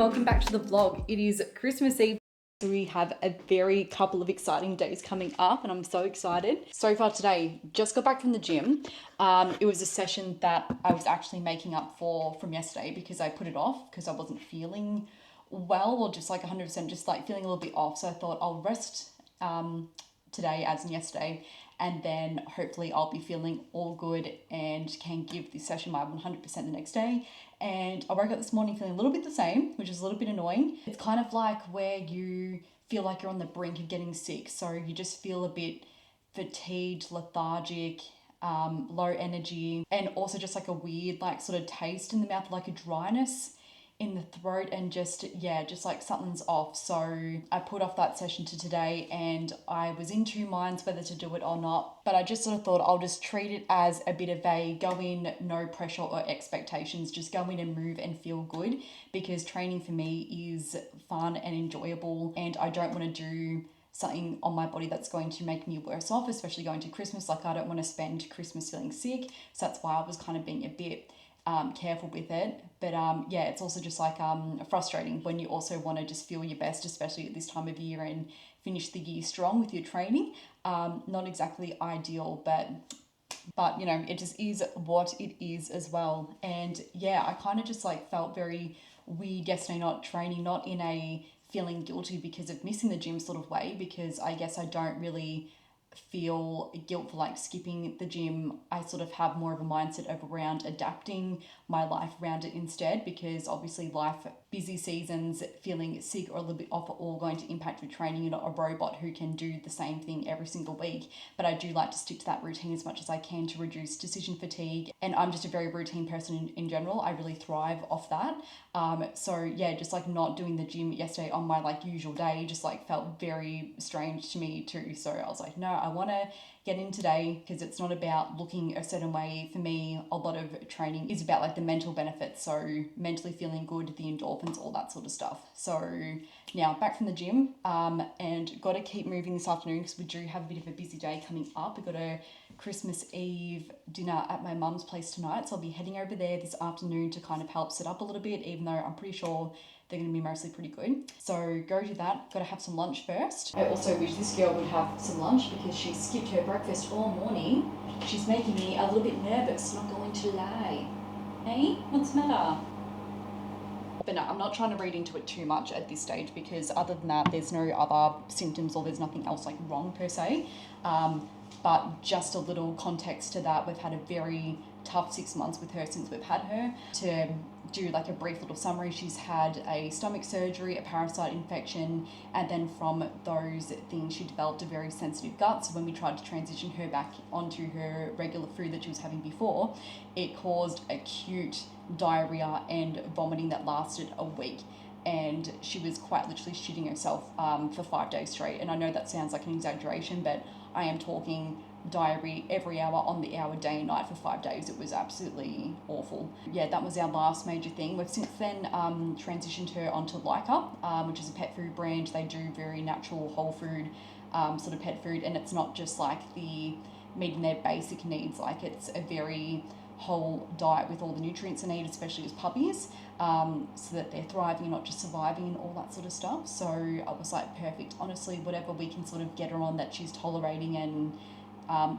welcome back to the vlog. It is Christmas Eve. We have a very couple of exciting days coming up and I'm so excited. So far today, just got back from the gym. It was a session that I was actually making up for from yesterday because I put it off because I wasn't feeling well, or just like 100% just like feeling a little bit off. So I thought I'll rest today as in yesterday, and then hopefully I'll be feeling all good and can give this session my 100% the next day. And I woke up this morning feeling a little bit the same, which is a little bit annoying. It's kind of like where you feel like you're on the brink of getting sick, so you just feel a bit fatigued, lethargic, low energy, and also just like a weird like sort of taste in the mouth, like a dryness in the throat, and just like something's off. So I put off that session to today, and I was in two minds whether to do it or not, but I just sort of thought I'll just treat it as a bit of a go in, no pressure or expectations, just go in and move and feel good, because training for me is fun and enjoyable, and I don't want to do something on my body that's going to make me worse off, especially going to Christmas. Like, I don't want to spend Christmas feeling sick, so that's why I was kind of being a bit careful with it. But it's also just like frustrating when you also want to just feel your best, especially at this time of year, and finish the year strong with your training. Not exactly ideal, but you know, it just is what it is as well. And yeah, I kind of just like felt very weird yesterday not training, not in a feeling guilty because of missing the gym sort of way, because I guess I don't really feel guilt for like skipping the gym. I sort of have more of a mindset of around adapting my life around it instead, because obviously life, busy seasons, feeling sick or a little bit off are all going to impact your training. You're not a robot who can do the same thing every single week, but I do like to stick to that routine as much as I can to reduce decision fatigue, and I'm just a very routine person in general. I really thrive off that. So yeah, just like not doing the gym yesterday on my like usual day just like felt very strange to me too. So I was like, no, I want to get in today, because it's not about looking a certain way. For me, a lot of training is about like the mental benefits, so mentally feeling good, the endorphins, all that sort of stuff. So now back from the gym, and got to keep moving this afternoon because we do have a bit of a busy day coming up. We've got a Christmas Eve dinner at my mum's place tonight, so I'll be heading over there this afternoon to kind of help set up a little bit, even though I'm pretty sure they're going to be mostly pretty good. So go do that. Got to have some lunch first. I also wish this girl would have some lunch because she skipped her breakfast all morning. She's making me a little bit nervous, not going to lie. Hey, what's the matter? But no, I'm not trying to read into it too much at this stage, because other than that, there's no other symptoms or there's nothing else like wrong per se. But just a little context to that, we've had a very tough 6 months with her since we've had her. To do like a brief little summary, she's had a stomach surgery, a parasite infection, and then from those things she developed a very sensitive gut. So when we tried to transition her back onto her regular food that she was having before, it caused acute diarrhea and vomiting that lasted a week, and she was quite literally shitting herself for 5 days straight. And I know that sounds like an exaggeration, but I am talking diarrhea every hour on the hour, day and night for 5 days. It was absolutely awful. Yeah, that was our last major thing. We've since then transitioned her onto Leica, which is a pet food brand. They do very natural, whole food sort of pet food, and it's not just like the meeting their basic needs. Like, it's a very whole diet with all the nutrients they need, especially as puppies, so that they're thriving and not just surviving and all that sort of stuff. So I was like, perfect. Honestly, whatever we can sort of get her on that she's tolerating, and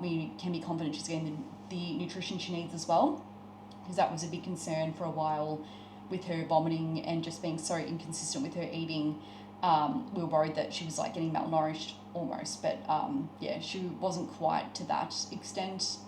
we can be confident she's getting the nutrition she needs as well, because that was a big concern for a while with her vomiting and just being so inconsistent with her eating. We were worried that she was like getting malnourished almost, but she wasn't quite to that extent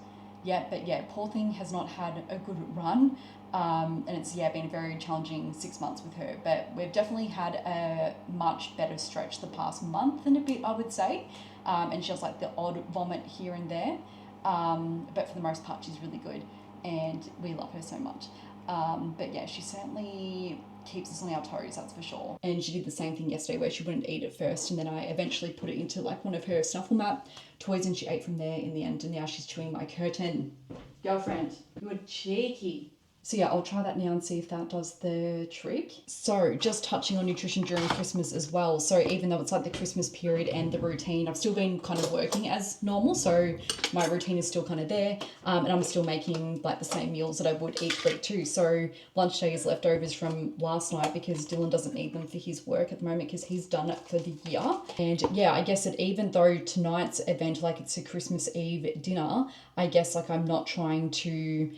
yet. But yeah, poor thing has not had a good run, and it's been a very challenging 6 months with her. But we've definitely had a much better stretch the past month and a bit, I would say. And she has like the odd vomit here and there, but for the most part she's really good, and we love her so much. But yeah, she certainly keeps us on our toes, that's for sure. And she did the same thing yesterday where she wouldn't eat at first, and then I eventually put it into like one of her snuffle mat toys, and she ate from there in the end, and now she's chewing my curtain. Girlfriend, you're cheeky. So yeah, I'll try that now and see if that does the trick. So just touching on nutrition during Christmas as well. So even though it's like the Christmas period and the routine, I've still been kind of working as normal. So my routine is still kind of there. And I'm still making like the same meals that I would each week too. So lunch day is leftovers from last night because Dylan doesn't need them for his work at the moment because he's done it for the year. And yeah, I guess that even though tonight's event, like it's a Christmas Eve dinner, I guess like I'm not trying to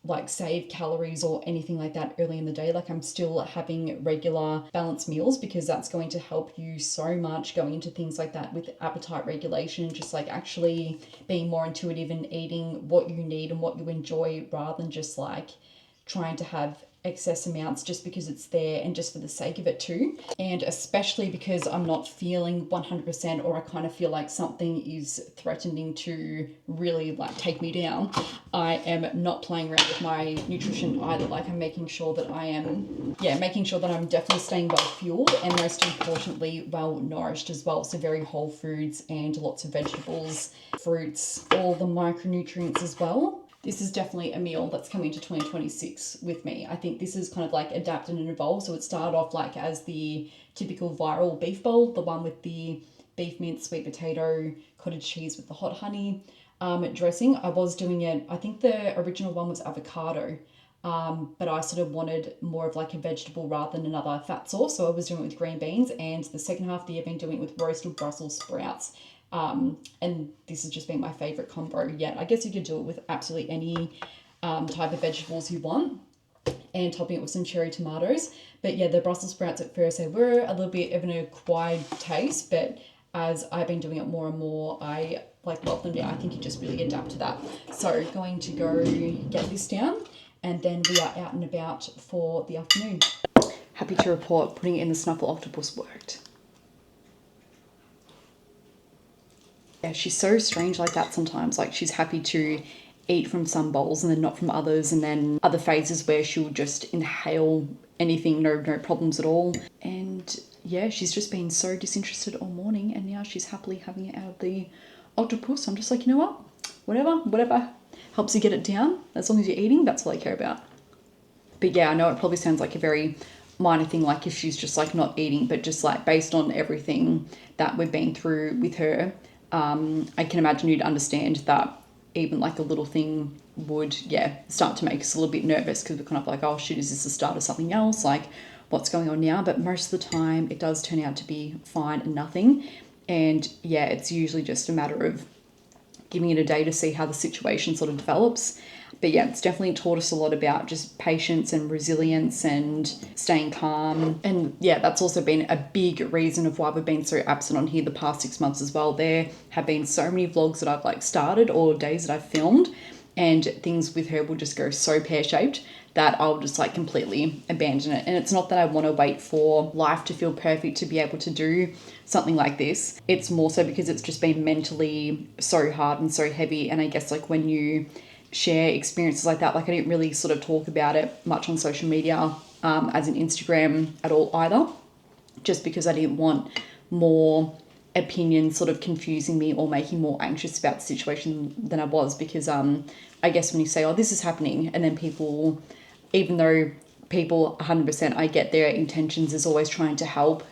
like save calories or anything like that early in the day. Like I'm still having regular balanced meals because that's going to help you so much going into things like that with appetite regulation, just like actually being more intuitive and eating what you need and what you enjoy rather than just like trying to have excess amounts just because it's there and just for the sake of it too. And especially because I'm not feeling 100% or I kind of feel like something is threatening to really like take me down, I am not playing around with my nutrition either. Like I'm making sure that making sure that I'm definitely staying well fueled and most importantly well nourished as well. So very whole foods and lots of vegetables, fruits, all the micronutrients as well. This is definitely a meal that's coming to 2026 with me. I think this is kind of like adapted and evolved. So it started off like as the typical viral beef bowl, the one with the beef mince, sweet potato, cottage cheese with the hot honey dressing. I was doing it, I think the original one was avocado, but I sort of wanted more of like a vegetable rather than another fat sauce. So I was doing it with green beans, and the second half of the year I've been doing it with roasted Brussels sprouts. And this has just been my favorite combo yet. I guess you could do it with absolutely any type of vegetables you want and topping it with some cherry tomatoes. But yeah, the Brussels sprouts at first, they were a little bit of an acquired taste, but as I've been doing it more and more, I like love them now. I think you just really adapt to that. So going to go get this down and then we are out and about for the afternoon. Happy to report putting it in the Snuffle Octopus worked. Yeah, she's so strange like that sometimes. Like she's happy to eat from some bowls and then not from others, and then other phases where she'll just inhale anything, no problems at all. And yeah, she's just been so disinterested all morning, and now she's happily having it out of the octopus. I'm just like, you know what? Whatever helps you get it down. As long as you're eating, that's all I care about. But yeah, I know it probably sounds like a very minor thing, like if she's just like not eating, but just like based on everything that we've been through with her, I can imagine you'd understand that even like a little thing would, start to make us a little bit nervous because we're kind of like, oh shit, is this the start of something else? Like what's going on now? But most of the time it does turn out to be fine and nothing. And yeah, it's usually just a matter of giving it a day to see how the situation sort of develops. But yeah, it's definitely taught us a lot about just patience and resilience and staying calm. And yeah, that's also been a big reason of why we've been so absent on here the past 6 months as well. There have been so many vlogs that I've like started or days that I've filmed, and things with her will just go so pear-shaped that I'll just like completely abandon it. And it's not that I want to wait for life to feel perfect to be able to do something like this. It's more so because it's just been mentally so hard and so heavy. And I guess like when you share experiences like that, like I didn't really sort of talk about it much on social media as in Instagram at all either, just because I didn't want more opinions sort of confusing me or making more anxious about the situation than I was. Because I guess when you say, oh, this is happening, and then people, even though people 100%, I get their intentions is always trying to help,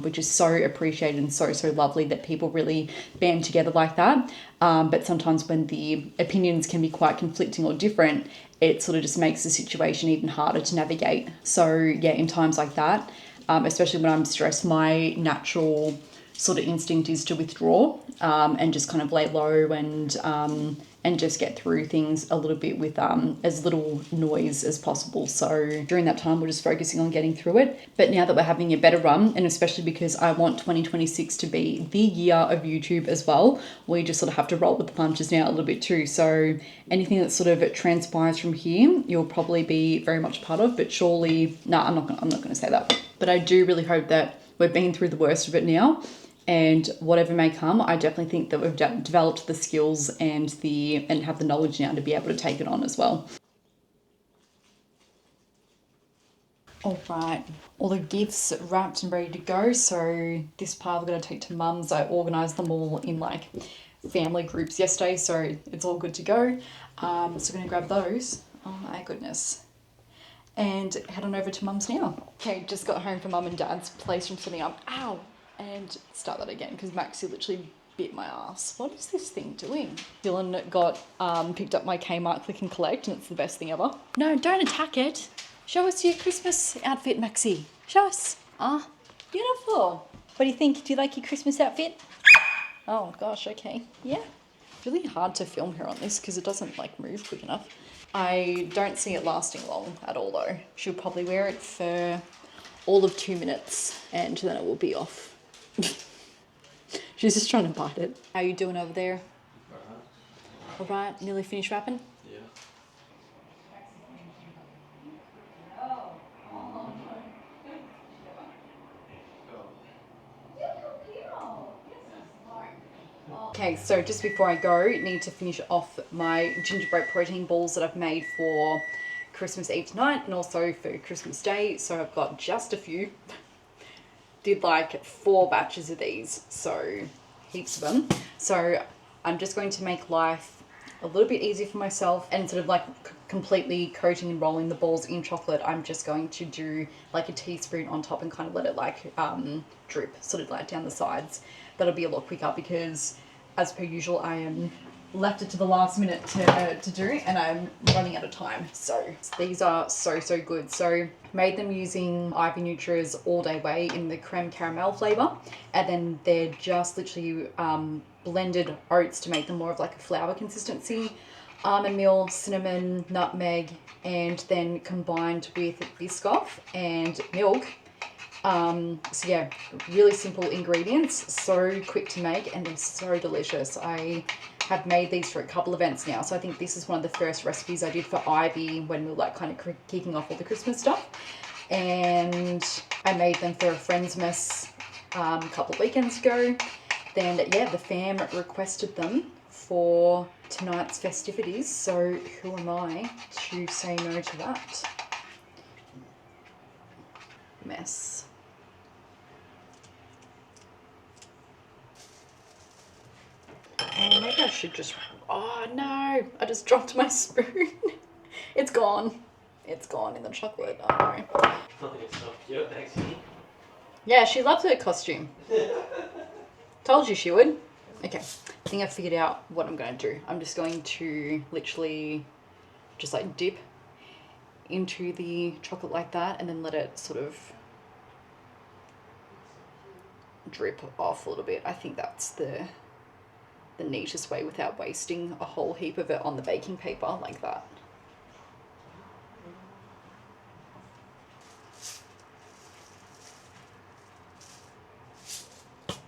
which is so appreciated and so lovely that people really band together like that. But sometimes when the opinions can be quite conflicting or different, it sort of just makes the situation even harder to navigate. So yeah, in times like that, especially when I'm stressed, my natural sort of instinct is to withdraw and just kind of lay low and just get through things a little bit with as little noise as possible. So during that time, we're just focusing on getting through it. But now that we're having a better run, and especially because I want 2026 to be the year of YouTube as well, we just sort of have to roll with the punches now a little bit too. So anything that sort of transpires from here, you'll probably be very much part of, but surely, I'm not gonna say that. But I do really hope that we've been through the worst of it now. And whatever may come, I definitely think that we've developed the skills and have the knowledge now to be able to take it on as well. All right, all the gifts wrapped and ready to go. So this part we're going to take to mum's. I organised them all in like family groups yesterday, so it's all good to go. So we're going to grab those. Oh my goodness. and head on over to Mum's now. Okay, just got home from Mum and Dad's place from setting up. Ow! And start that again because Maxi literally bit my ass. What is this thing doing? Dylan got picked up my Kmart click and collect, and it's the best thing ever. No, don't attack it. Show us your Christmas outfit, Maxi. Show us. Ah, beautiful. What do you think? Do you like your Christmas outfit? Oh gosh, okay. Yeah. Really hard to film her on this because it doesn't like move quick enough. I don't see it lasting long at all though. She'll probably wear it for all of 2 minutes and then it will be off. She's just trying to bite it. How you doing over there? All right, nearly finished wrapping? Yeah. Okay, so just before I go, need to finish off my gingerbread protein balls that I've made for Christmas Eve tonight and also for Christmas Day. So I've got just a few. Did like 4 batches of these, so heaps of them. So I'm just going to make life a little bit easier for myself, and instead of like completely coating and rolling the balls in chocolate, I'm just going to do like a teaspoon on top and kind of let it like drip sort of like down the sides. That'll be a lot quicker because as per usual I am left it to the last minute to do, and I'm running out of time. So these are so good. So made them using Ivy Nutra's All Day Way in the creme caramel flavor, and then they're just literally blended oats to make them more of like a flour consistency, almond meal, cinnamon, nutmeg, and then combined with Biscoff and milk. So yeah, really simple ingredients, so quick to make, and they're so delicious. I have made these for a couple events now, so I think this is one of the first recipes I did for Ivy when we were like kind of kicking off all the Christmas stuff, and I made them for a friend's mess a couple of weekends ago. Then yeah, the fam requested them for tonight's festivities, so who am I to say no to that? Mess. Oh, maybe I should just... Oh no, I just dropped my spoon. It's gone. It's gone in the chocolate. Oh no. Yeah, she loves her costume. Told you she would. Okay, I think I figured out what I'm going to do. I'm just going to literally just like dip into the chocolate like that and then let it sort of drip off a little bit. I think that's the neatest way without wasting a whole heap of it on the baking paper like that.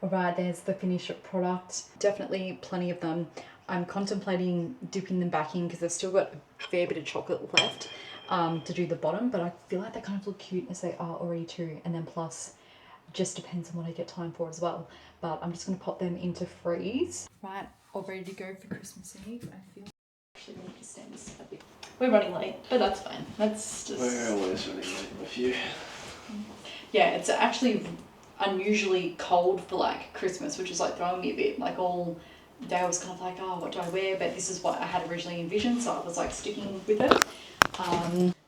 Alright, there's the finished product. Definitely plenty of them. I'm contemplating dipping them back in because I've still got a fair bit of chocolate left to do the bottom, but I feel like they kind of look cute as they are already too, and then plus just depends on what I get time for as well. But I'm just going to pop them into freeze. Right, all ready to go for Christmas Eve. I feel actually going to extend this a bit. We're running late, but that's fine. That's just... We're always running late with you. Yeah, it's actually unusually cold for like Christmas, which is like throwing me a bit. Like all day I was kind of like, oh, what do I wear? But this is what I had originally envisioned, so I was like sticking with it.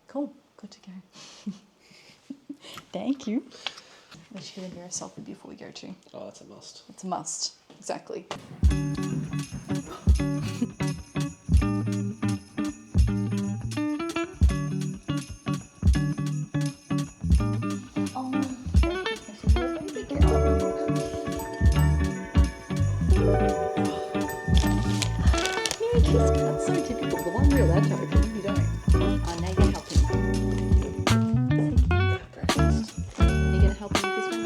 Cool, good to go. Thank you. We should get a selfie before we go too. Oh, that's a must. It's a must, exactly. That's so typical. The one we're allowed to open, you don't. Now you're helping. Are you going to help me with this one?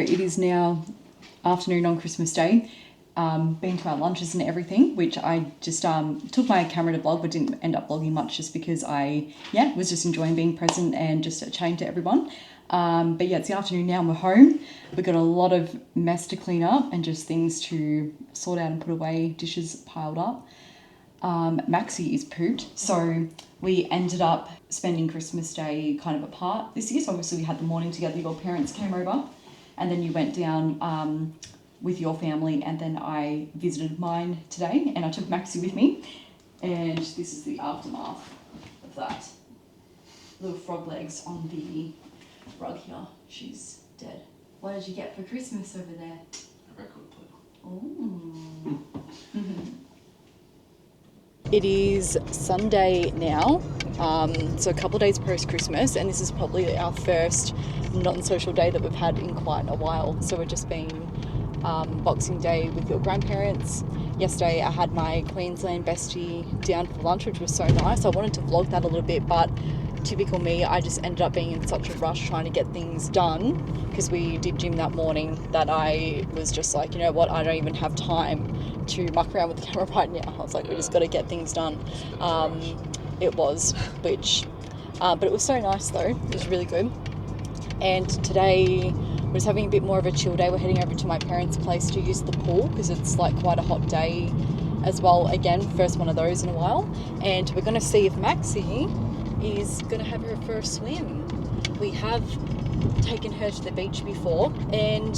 it is now afternoon on Christmas Day. Been to our lunches and everything, which I just took my camera to vlog, but didn't end up vlogging much just because I was just enjoying being present and just chatting to everyone. But yeah, it's the afternoon now and we're home. We've got a lot of mess to clean up and just things to sort out and put away, dishes piled up. Maxi is pooped, so we ended up spending Christmas Day kind of apart this year. So obviously we had the morning together, your parents came over, and then you went down with your family, and then I visited mine today, and I took Maxi with me, and this is the aftermath of that. Little frog legs on the rug here. She's dead. What did you get for Christmas over there? A record player. Oh. It is Sunday now, so a couple of days post-Christmas, and this is probably our first non-social day that we've had in quite a while. So we're just been Boxing Day with your grandparents. Yesterday I had my Queensland bestie down for lunch, which was so nice. I wanted to vlog that a little bit, but typical me, I just ended up being in such a rush trying to get things done because we did gym that morning that I was just like, you know what, I don't even have time to muck around with the camera right now. I was like, we just got to get things done. It was, but it was so nice though. It was really good. And today we're just having a bit more of a chill day. We're heading over to my parents' place to use the pool because it's like quite a hot day as well. Again, first one of those in a while. And we're going to see if Maxi is going to have her first swim. We have taken her to the beach before, and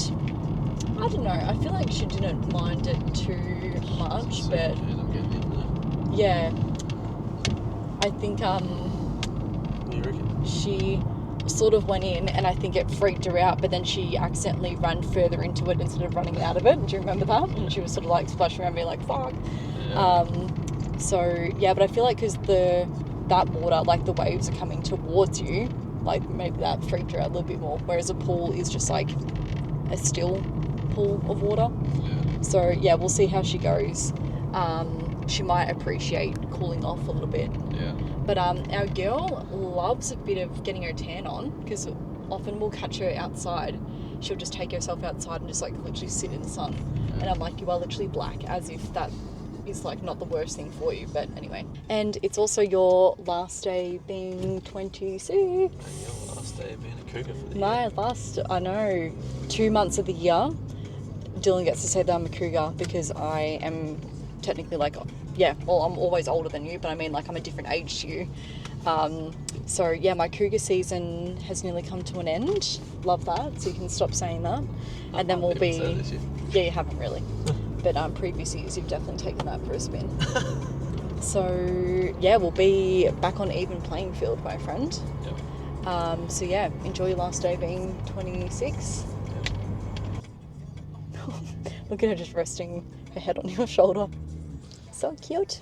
I don't know, I feel like she didn't mind it too much, but yeah, I think she sort of went in and I think it freaked her out, but then she accidentally ran further into it instead of running out of it. Do you remember that? And she was sort of like splashing around me like, fuck. So yeah, but I feel like because that water, like the waves are coming towards you, like maybe that freaked her out a little bit more, whereas a pool is just like a still pool of water. So yeah, we'll see how she goes. She might appreciate cooling off a little bit. But our girl loves a bit of getting her tan on, because often we'll catch her outside. She'll just take herself outside and just like literally sit in the sun, and I'm like, you are literally black, as if that is like not the worst thing for you. But anyway, and it's also your last day being 26. And your last day being a cougar for the My year. last, I know, 2 months of the year, Dylan gets to say that I'm a cougar because I am technically like, I'm always older than you, but I mean like I'm a different age to you. So yeah, my cougar season has nearly come to an end. Love that, so you can stop saying that. And then we'll be, yeah, you haven't really. But previous years you've definitely taken that for a spin. So yeah, we'll be back on even playing field, my friend. So yeah, enjoy your last day being 26. Look at her just resting her head on your shoulder. So cute.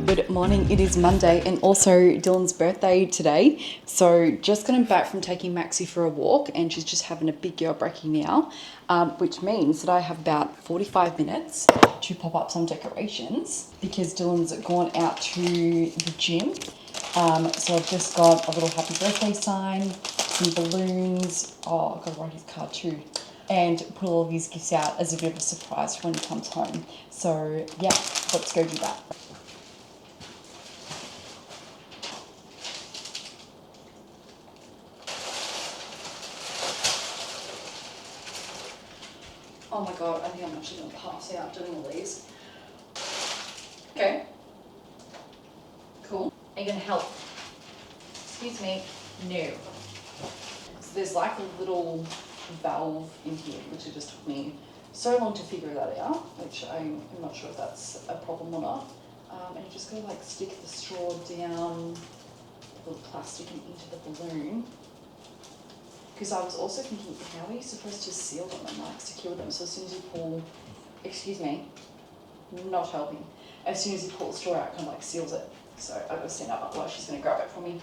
Good morning, it is Monday and also Dylan's birthday today. So just got back from taking Maxi for a walk, and she's just having a big girl brekkie now, which means that I have about 45 minutes to pop up some decorations because Dylan's gone out to the gym. So I've just got a little happy birthday sign, some balloons, I've got to write his card too, and put all of his gifts out as a bit of a surprise for when he comes home. So yeah, let's go do that. Oh my god, I think I'm actually going to pass out doing all these. Okay. Cool. Are you going to help? excuse me, no. So there's like a little valve in here, which it just took me so long to figure that out, which I'm not sure if that's a problem or not. And you just gotta like stick the straw down the little plastic and into the balloon. Because I was also thinking, how are you supposed to seal them and like secure them? So as soon as you pull, excuse me, not helping. As soon as you pull the straw out, it kind of like seals it. So I've got to stand up, otherwise she's going to grab it from me.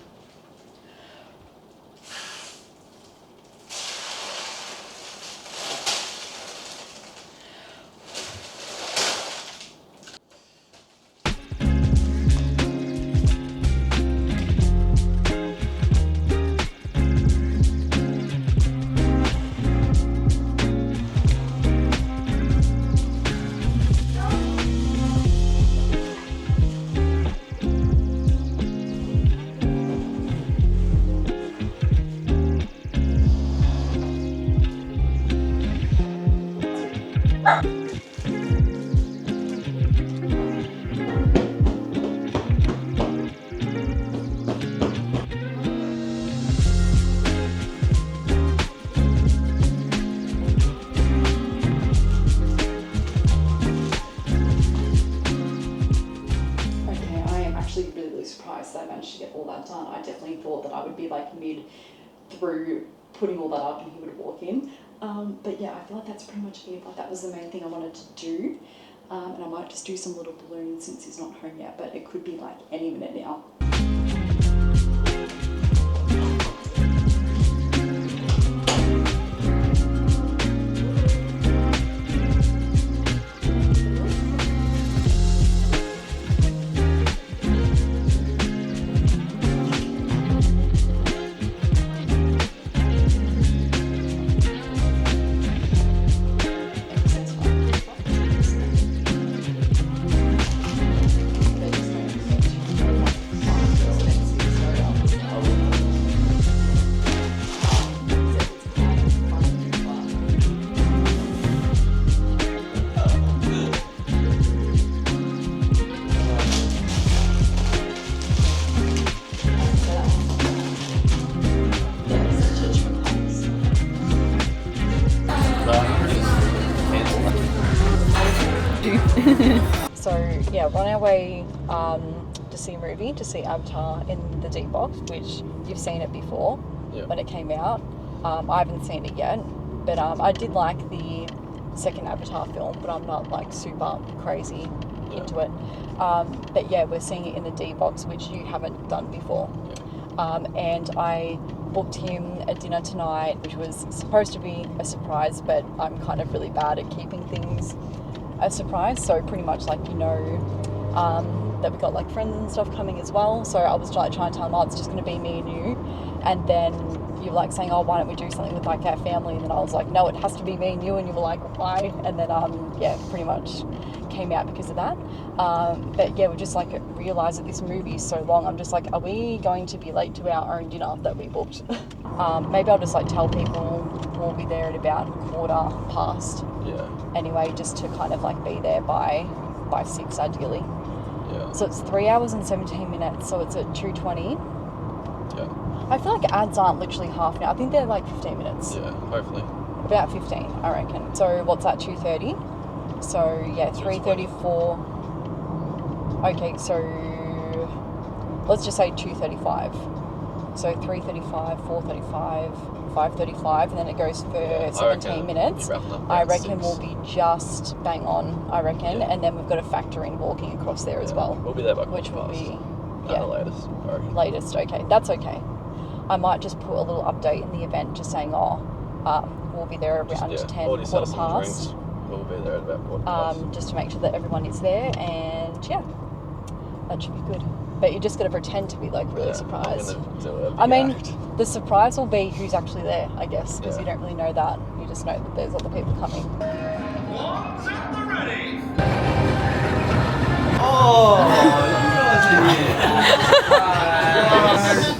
Surprised that I managed to get all that done. I definitely thought that I would be like mid through putting all that up and he would walk in. But yeah, I feel like that's pretty much it. Like that was the main thing I wanted to do. And I might just do some little balloons since he's not home yet, but it could be like any minute now. So yeah, we're on our way to see a movie, to see Avatar in the D box, which you've seen it before when it came out. I haven't seen it yet, but I did like the second Avatar film, but I'm not like super crazy into it. But yeah, we're seeing it in the D box, which you haven't done before. And I booked him a dinner tonight, which was supposed to be a surprise, but I'm kind of really bad at keeping things a surprise. So pretty much like, you know, that we got like friends and stuff coming as well. So I was like trying to tell him, oh, it's just going to be me and you. And then you were like saying, oh, why don't we do something with like our family? And then I was like, no, it has to be me and you. And you were like, why? And then, yeah, pretty much came out because of that. But yeah, we just like realised that this movie is so long. I'm just like, are we going to be late to our own dinner that we booked? Maybe I'll just like tell people we'll be there at about 1:15. Yeah. Anyway, just to kind of like be there by 6 ideally. Yeah. So it's 3 hours and 17 minutes. So it's at 2:20. Yeah. I feel like ads aren't literally half an hour. I think they're like 15 minutes. Yeah, hopefully. About 15, I reckon. So what's that, 2:30? So yeah, 3:34. Okay, so let's just say 2:35. So 3:35, 4:35, 5:35, and then it goes for 17 minutes. I reckon we'll be just bang on, I reckon. Yeah. And then we've got to factor in walking across there as well. We'll be there by which will be the latest, I reckon. Latest, okay. That's okay. I might just put a little update in the event just saying, we'll be there around 10, quarter past. We'll be there at about quarter past. Just to make sure that everyone is there, and yeah, that should be good. But you just got to pretend to be like really surprised. I mean, the surprise will be who's actually there, I guess, because you don't really know that. You just know that there's other people coming. One's at the ready. Oh,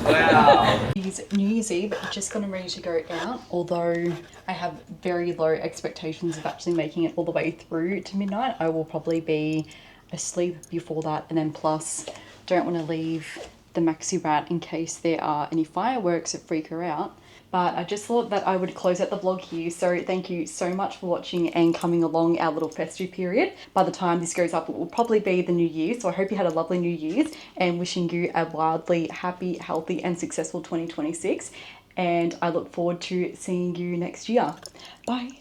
Wow. It's New Year's Eve, just gotten ready to go out, although I have very low expectations of actually making it all the way through to midnight. I will probably be asleep before that, and then plus don't want to leave the Maxi rat in case there are any fireworks that freak her out. But I just thought that I would close out the vlog here. So thank you so much for watching and coming along our little festive period. By the time this goes up, it will probably be the new year. So I hope you had a lovely New Year's, and wishing you a wildly happy, healthy and successful 2026. And I look forward to seeing you next year. Bye.